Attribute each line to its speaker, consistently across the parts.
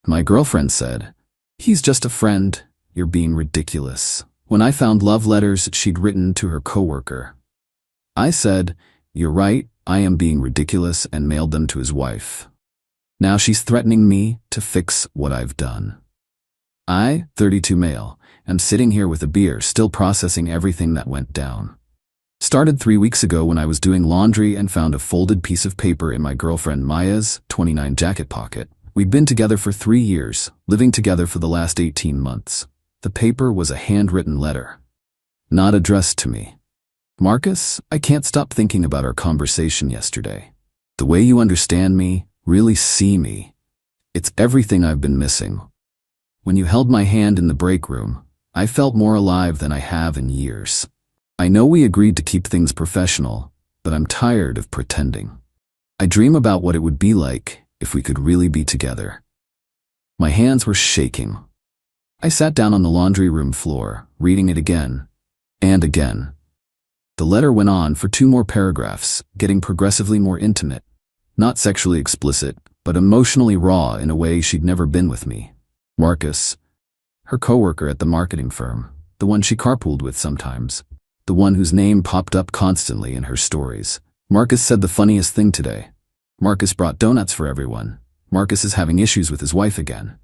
Speaker 1: My girlfriend said, "He's just a friend. You're being ridiculous." When I found love letters she'd written to her coworker, I said, "You're right, I am being ridiculous," and mailed them to his wife. Now she's threatening me to fix what I've done. I, 32 male, am sitting here with a beer still processing everything that went down. Started 3 weeks ago when I was doing laundry and found a folded piece of paper in my girlfriend Maya's 29 jacket pocket. We'd been together for 3 years, living together for the last 18 months. The paper was a handwritten letter, not addressed to me. "Marcus, I can't stop thinking about our conversation yesterday. The way you understand me, really see me. It's everything I've been missing. When you held my hand in the break room, I felt more alive than I have in years. I know we agreed to keep things professional, but I'm tired of pretending. I dream about what it would be like if we could really be together." My hands were shaking. I sat down on the laundry room floor, reading it again and again. The letter went on for 2 more paragraphs, getting progressively more intimate. Not sexually explicit, but emotionally raw in a way she'd never been with me. Marcus, her coworker at the marketing firm, the one she carpooled with sometimes, the one whose name popped up constantly in her stories. Marcus said the funniest thing today. Marcus brought donuts for everyone. Marcus is having issues with his wife again.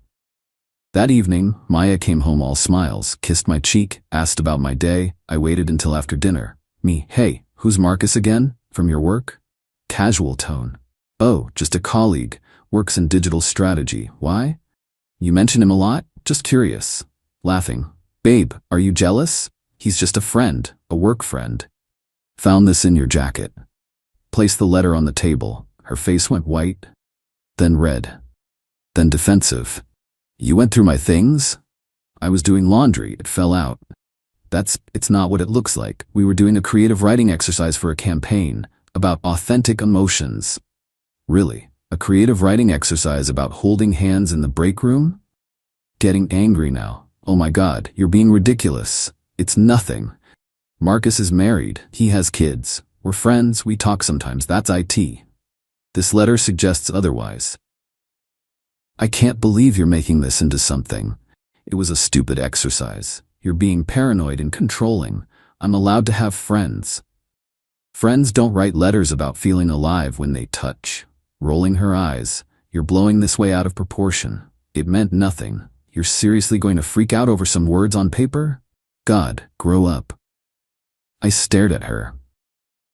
Speaker 1: That evening, Maya came home all smiles, kissed my cheek, asked about my day. I waited until after dinner. Me, "Hey, who's Marcus again? From your work?" Casual tone. "Oh, just a colleague, works in digital strategy. Why? You mention him a lot? Just curious." Laughing. "Babe, are you jealous? He's just a friend, a work friend. Found this in your jacket." Placed the letter on the table. Her face went white, then red, then defensive. "You went through my things?" "I was doing laundry, it fell out." It's not what it looks like. We were doing a creative writing exercise for a campaign about authentic emotions." "Really? A creative writing exercise about holding hands in the break room?" Getting angry now. "Oh my God, you're being ridiculous. It's nothing. Marcus is married. He has kids. We're friends, we talk sometimes, that's it. This letter suggests otherwise." "I can't believe you're making this into something. It was a stupid exercise. You're being paranoid and controlling. I'm allowed to have friends." "Friends don't write letters about feeling alive when they touch." Rolling her eyes. "You're blowing this way out of proportion. It meant nothing. You're seriously going to freak out over some words on paper? God, grow up." I stared at her.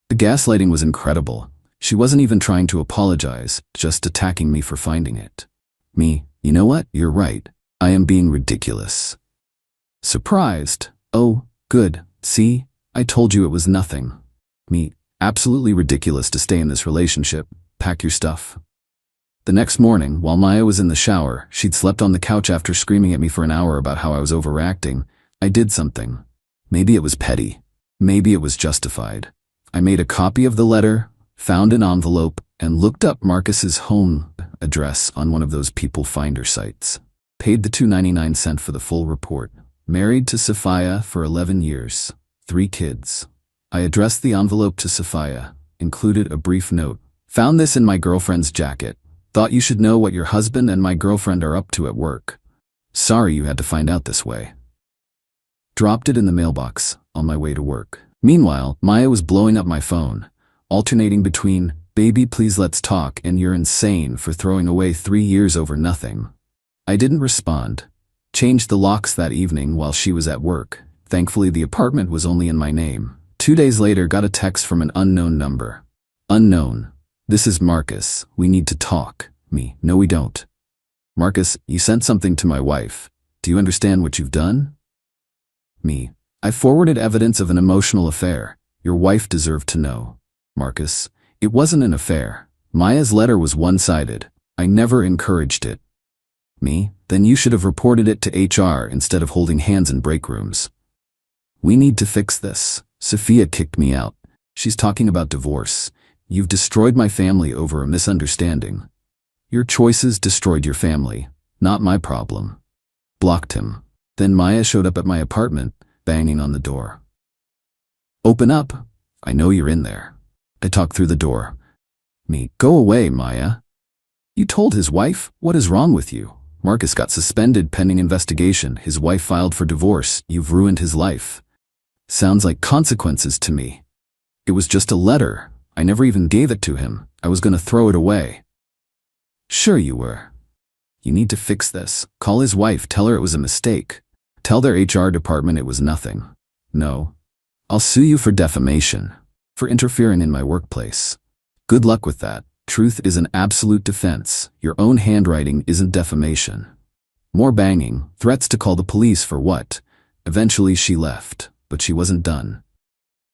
Speaker 1: The gaslighting was incredible. She wasn't even trying to apologize, just attacking me for finding it. Me, "You know what? You're right. I am being ridiculous." Surprised. "Oh, good. See? I told you it was nothing." Me, "Absolutely ridiculous to stay in this relationship. Pack your stuff." The next morning, while Maya was in the shower, she'd slept on the couch after screaming at me for an hour about how I was overreacting. I did something. Maybe it was petty. Maybe it was justified. I made a copy of the letter, found an envelope, and looked up Marcus's home address on one of those people finder sites. Paid the $2.99 for the full report. Married to Sophia for 11 years. 3 kids. I addressed the envelope to Sophia, included a brief note. "Found this in my girlfriend's jacket. Thought you should know what your husband and my girlfriend are up to at work. Sorry you had to find out this way." Dropped it in the mailbox on my way to work. Meanwhile, Maya was blowing up my phone, alternating between, "Baby, please let's talk," and "You're insane for throwing away 3 years over nothing." I didn't respond. Changed the locks that evening while she was at work. Thankfully, the apartment was only in my name. 2 days later, got a text from an unknown number. "Unknown. This is Marcus. We need to talk." Me, "No, we don't." "Marcus, you sent something to my wife. Do you understand what you've done?" Me, "I forwarded evidence of an emotional affair. Your wife deserved to know." Marcus, "It wasn't an affair. Maya's letter was one-sided. I never encouraged it." Me, "Then you should have reported it to HR instead of holding hands in break rooms." "We need to fix this. Sophia kicked me out. She's talking about divorce. You've destroyed my family over a misunderstanding. Your choices destroyed your family, not my problem." Blocked him. Then Maya showed up at my apartment, banging on the door. "Open up. I know you're in there." I talked through the door. Me, "Go away, Maya." "You told his wife? What is wrong with you?" Marcus got suspended pending investigation. His wife filed for divorce. You've ruined his life. Sounds like consequences to me. It was just a letter. I never even gave it to him. I was gonna throw it away. Sure you were. You need to fix this. Call his wife, tell her it was a mistake. Tell their HR department it was nothing. No. I'll sue you for defamation. For interfering in my workplace. Good luck with that. Truth is an absolute defense. Your own handwriting isn't defamation. More banging, threats to call the police for what? Eventually she left, but she wasn't done.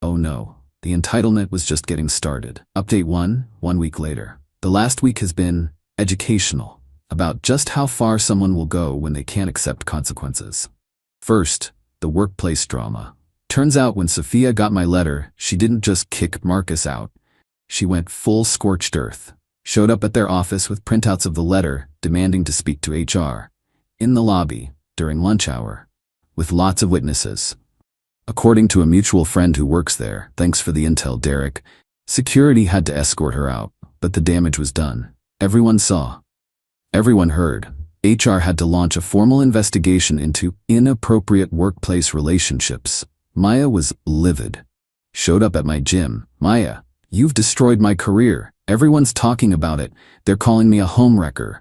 Speaker 1: Oh no, the entitlement was just getting started. Update 1 week later. The last week has been educational, about just how far someone will go when they can't accept consequences. First, the workplace drama. Turns out when Sophia got my letter, she didn't just kick Marcus out. She went full scorched earth. Showed up at their office with printouts of the letter, demanding to speak to HR. In the lobby, during lunch hour. With lots of witnesses. According to a mutual friend who works there, thanks for the intel, Derek, security had to escort her out, but the damage was done. Everyone saw. Everyone heard. HR had to launch a formal investigation into inappropriate workplace relationships. Maya was livid. Showed up at my gym. Maya, you've destroyed my career. Everyone's talking about it. They're calling me a homewrecker.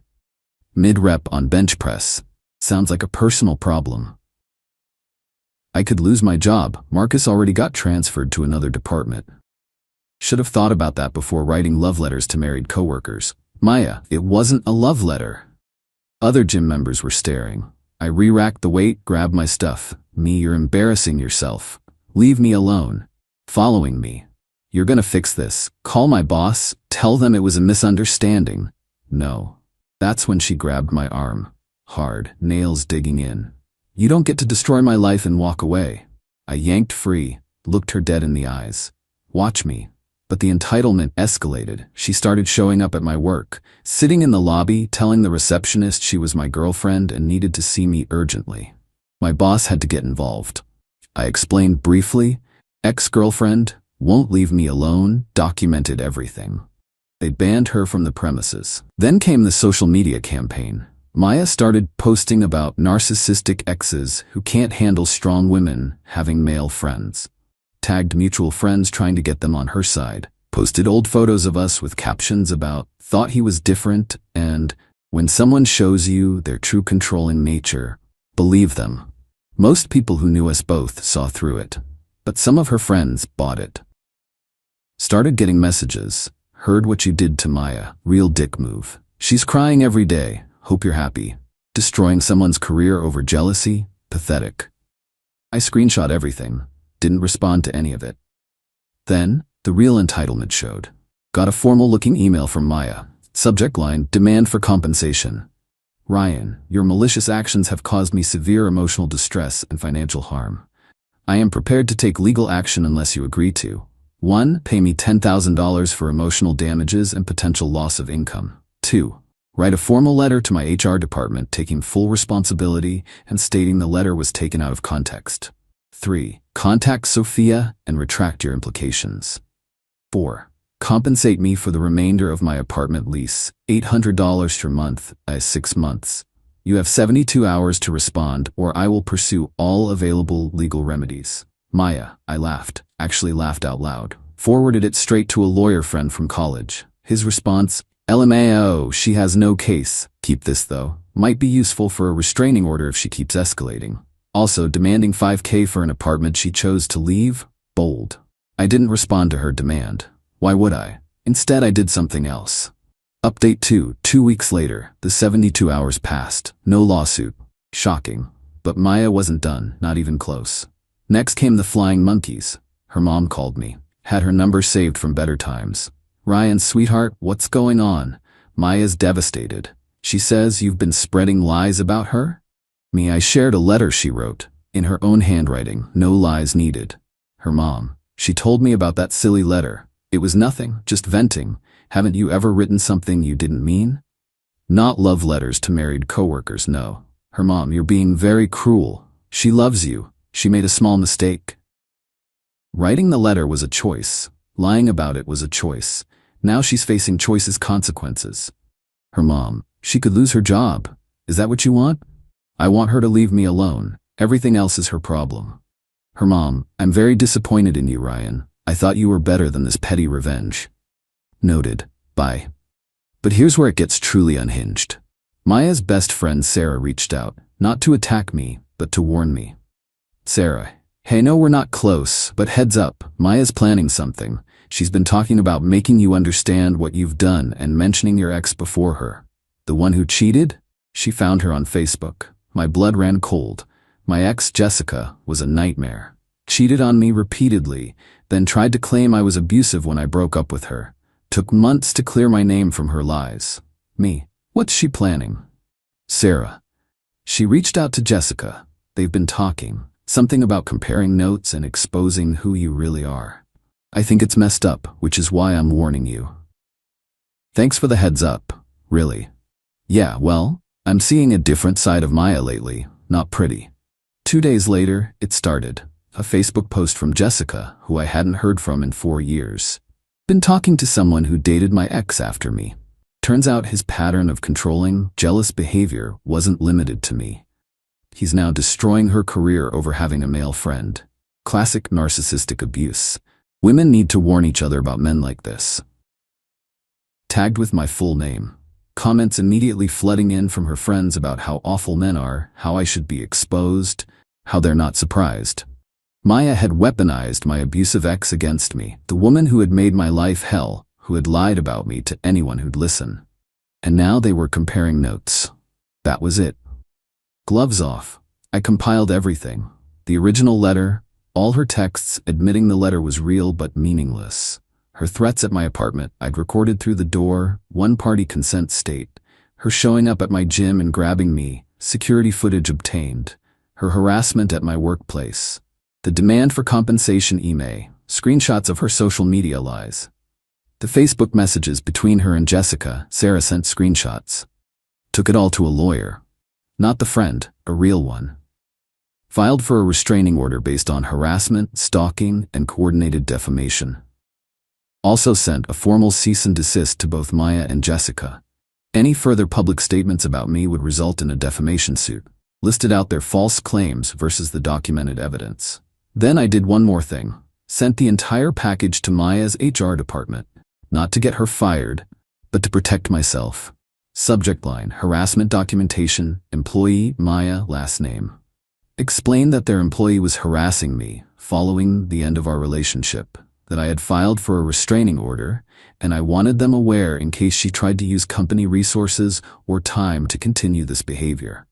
Speaker 1: Mid-rep on bench press. Sounds like a personal problem. I could lose my job. Marcus already got transferred to another department. Should have thought about that before writing love letters to married coworkers. Maya, it wasn't a love letter. Other gym members were staring. I re-racked the weight, grabbed my stuff. Me, you're embarrassing yourself. Leave me alone. Following me. You're gonna fix this. Call my boss. Tell them it was a misunderstanding. No. That's when she grabbed my arm. Hard, nails digging in. You don't get to destroy my life and walk away. I yanked free, looked her dead in the eyes. Watch me. But the entitlement escalated. She started showing up at my work, sitting in the lobby, telling the receptionist she was my girlfriend and needed to see me urgently. My boss had to get involved. I explained briefly. Ex-girlfriend, won't leave me alone, documented everything. They banned her from the premises. Then came the social media campaign. Maya started posting about narcissistic exes who can't handle strong women having male friends. Tagged mutual friends trying to get them on her side. Posted old photos of us with captions about, thought he was different, and, when someone shows you their true controlling nature, believe them. Most people who knew us both saw through it, but some of her friends bought it. Started getting messages. Heard what you did to Maya. Real dick move. She's crying every day. Hope you're happy. Destroying someone's career over jealousy? Pathetic. I screenshot everything. Didn't respond to any of it. Then, the real entitlement showed. Got a formal-looking email from Maya. Subject line, demand for compensation. Ryan, your malicious actions have caused me severe emotional distress and financial harm. I am prepared to take legal action unless you agree to. 1. Pay me $10,000 for emotional damages and potential loss of income. 2. Write a formal letter to my HR department taking full responsibility and stating the letter was taken out of context. 3. Contact Sophia and retract your implications. 4. Compensate me for the remainder of my apartment lease, $800 per month, 6 months. You have 72 hours to respond or I will pursue all available legal remedies. Maya, I laughed, actually laughed out loud. Forwarded it straight to a lawyer friend from college. His response, LMAO, she has no case. Keep this though. Might be useful for a restraining order if she keeps escalating. Also demanding $5,000 for an apartment she chose to leave? Bold. I didn't respond to her demand. Why would I? Instead I did something else. Update 2. 2 weeks later, the 72 hours passed. No lawsuit. Shocking. But Maya wasn't done, not even close. Next came the flying monkeys. Her mom called me. Had her number saved from better times. Ryan, sweetheart, what's going on? Maya's devastated. She says you've been spreading lies about her? Me, I shared a letter she wrote. In her own handwriting, no lies needed. Her mom. She told me about that silly letter. It was nothing, just venting. Haven't you ever written something you didn't mean? Not love letters to married coworkers, no. Her mom, you're being very cruel. She loves you. She made a small mistake. Writing the letter was a choice. Lying about it was a choice. Now she's facing choices consequences. Her mom, she could lose her job. Is that what you want? I want her to leave me alone. Everything else is her problem. Her mom, I'm very disappointed in you, Ryan. I thought you were better than this petty revenge. Noted. Bye. But here's where it gets truly unhinged. Maya's best friend Sarah reached out, not to attack me, but to warn me. Sarah, hey, no, we're not close, but heads up, Maya's planning something. She's been talking about making you understand what you've done and mentioning your ex before her. The one who cheated? She found her on Facebook. My blood ran cold. My ex, Jessica, was a nightmare. Cheated on me repeatedly, then tried to claim I was abusive when I broke up with her. Took months to clear my name from her lies. Me. What's she planning? Sarah. She reached out to Jessica. They've been talking. Something about comparing notes and exposing who you really are. I think it's messed up, which is why I'm warning you. Thanks for the heads up. Really? Yeah, well, I'm seeing a different side of Maya lately. Not pretty. 2 days later, it started. A Facebook post from Jessica, who I hadn't heard from in 4 years. Been talking to someone who dated my ex after me. Turns out his pattern of controlling, jealous behavior wasn't limited to me. He's now destroying her career over having a male friend. Classic narcissistic abuse. Women need to warn each other about men like this. Tagged with my full name. Comments immediately flooding in from her friends about how awful men are, how I should be exposed, how they're not surprised. Maya had weaponized my abusive ex against me, the woman who had made my life hell, who had lied about me to anyone who'd listen. And now they were comparing notes. That was it. Gloves off. I compiled everything. The original letter, all her texts admitting the letter was real but meaningless. Her threats at my apartment I'd recorded through the door, one-party consent state. Her showing up at my gym and grabbing me, security footage obtained. Her harassment at my workplace. The demand for compensation email, screenshots of her social media lies. The Facebook messages between her and Jessica, Sarah sent screenshots. Took it all to a lawyer. Not the friend, a real one. Filed for a restraining order based on harassment, stalking, and coordinated defamation. Also sent a formal cease and desist to both Maya and Jessica. Any further public statements about me would result in a defamation suit. Listed out their false claims versus the documented evidence. Then I did one more thing. Sent the entire package to Maya's HR department. Not to get her fired, but to protect myself. Subject line, harassment documentation, employee, Maya, last name. Explained that their employee was harassing me, following the end of our relationship, that I had filed for a restraining order, and I wanted them aware in case she tried to use company resources or time to continue this behavior.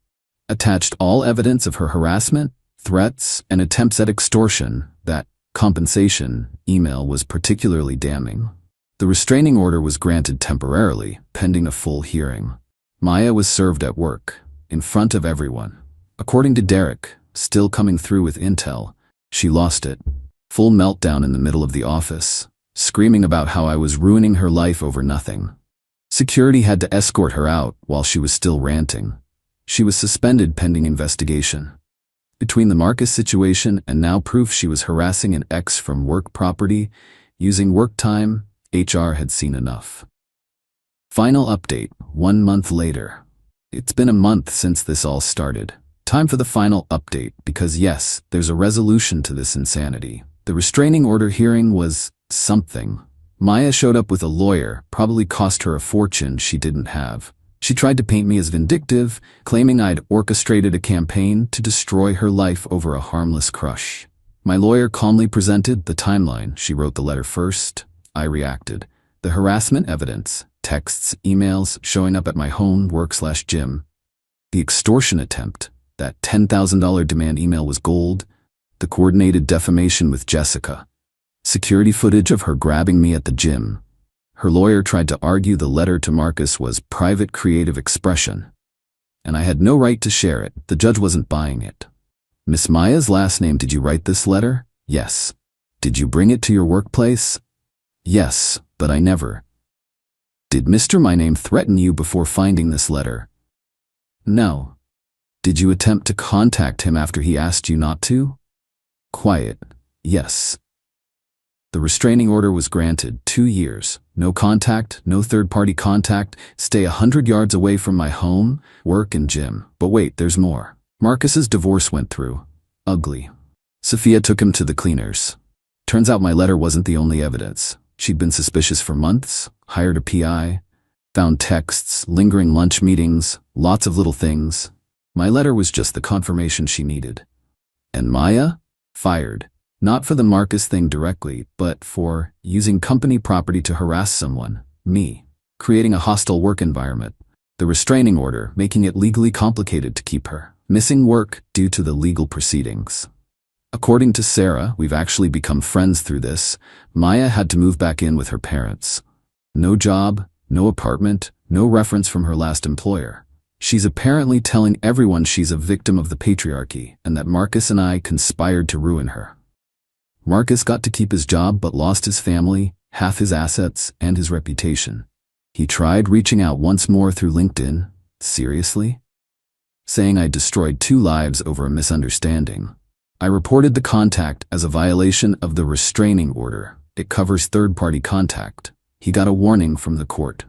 Speaker 1: Attached all evidence of her harassment, threats, and attempts at extortion. That compensation email was particularly damning. The restraining order was granted temporarily, pending a full hearing. Maya was served at work, in front of everyone. According to Derek, still coming through with intel, she lost it. Full meltdown in the middle of the office, screaming about how I was ruining her life over nothing. Security had to escort her out while she was still ranting. She was suspended pending investigation. Between the Marcus situation and now proof she was harassing an ex from work property, using work time, HR had seen enough. Final update, 1 month later. It's been a month since this all started. Time for the final update because yes, there's a resolution to this insanity. The restraining order hearing was something. Maya showed up with a lawyer, probably cost her a fortune she didn't have. She tried to paint me as vindictive, claiming I'd orchestrated a campaign to destroy her life over a harmless crush. My lawyer calmly presented the timeline. She wrote the letter first. I reacted. The harassment evidence, texts, emails showing up at my home, work/gym. The extortion attempt, that $10,000 demand email was gold. The coordinated defamation with Jessica. Security footage of her grabbing me at the gym. Her lawyer tried to argue the letter to Marcus was private creative expression. And I had no right to share it. The judge wasn't buying it. Miss Maya's last name, did you write this letter? Yes. Did you bring it to your workplace? Yes, but I never. Did Mr. My Name threaten you before finding this letter? No. Did you attempt to contact him after he asked you not to? Quiet. Yes. The restraining order was granted 2 years, No contact, no third-party contact, stay 100 yards away from my home, work and gym. But wait, there's more. Marcus's divorce went through. Ugly. Sophia took him to the cleaners. Turns out my letter wasn't the only evidence. She'd been suspicious for months, hired a PI, found texts, lingering lunch meetings, lots of little things. My letter was just the confirmation she needed. And Maya? Fired. Not for the Marcus thing directly, but for using company property to harass someone, me, creating a hostile work environment, the restraining order making it legally complicated to keep her, missing work due to the legal proceedings. According to Sarah, we've actually become friends through this, Maya had to move back in with her parents. No job, no apartment, no reference from her last employer. She's apparently telling everyone she's a victim of the patriarchy and that Marcus and I conspired to ruin her. Marcus got to keep his job but lost his family, half his assets, and his reputation. He tried reaching out once more through LinkedIn. Seriously? Saying I destroyed 2 lives over a misunderstanding. I reported the contact as a violation of the restraining order. It covers third-party contact. He got a warning from the court.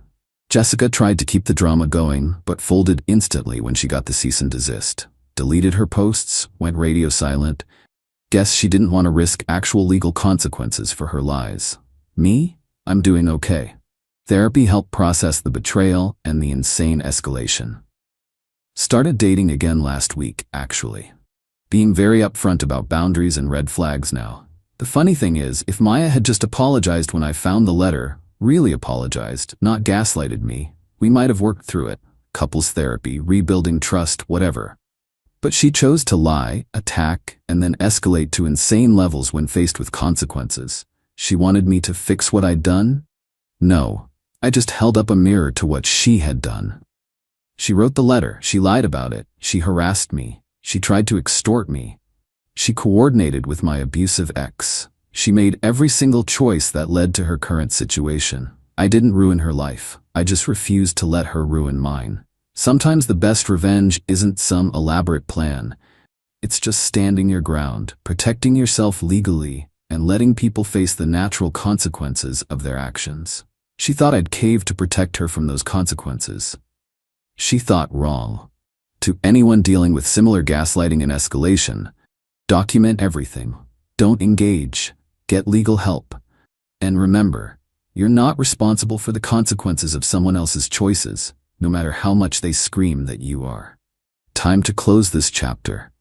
Speaker 1: Jessica tried to keep the drama going, but folded instantly when she got the cease and desist. Deleted her posts, went radio silent. Guess she didn't want to risk actual legal consequences for her lies. Me? I'm doing okay. Therapy helped process the betrayal and the insane escalation. Started dating again last week, actually. Being very upfront about boundaries and red flags now. The funny thing is, if Maya had just apologized when I found the letter, really apologized, not gaslighted me, we might have worked through it. Couples therapy, rebuilding trust, whatever. But she chose to lie, attack, and then escalate to insane levels when faced with consequences. She wanted me to fix what I'd done? No, I just held up a mirror to what she had done. She wrote the letter, she lied about it, she harassed me, she tried to extort me. She coordinated with my abusive ex. She made every single choice that led to her current situation. I didn't ruin her life, I just refused to let her ruin mine. Sometimes the best revenge isn't some elaborate plan. It's just standing your ground, protecting yourself legally, and letting people face the natural consequences of their actions. She thought I'd cave to protect her from those consequences. She thought wrong. To anyone dealing with similar gaslighting and escalation, document everything. Don't engage. Get legal help. And remember, you're not responsible for the consequences of someone else's choices, no matter how much they scream that you are. Time to close this chapter.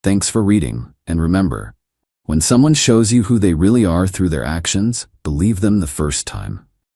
Speaker 1: Thanks for reading, and remember, when someone shows you who they really are through their actions, believe them the first time.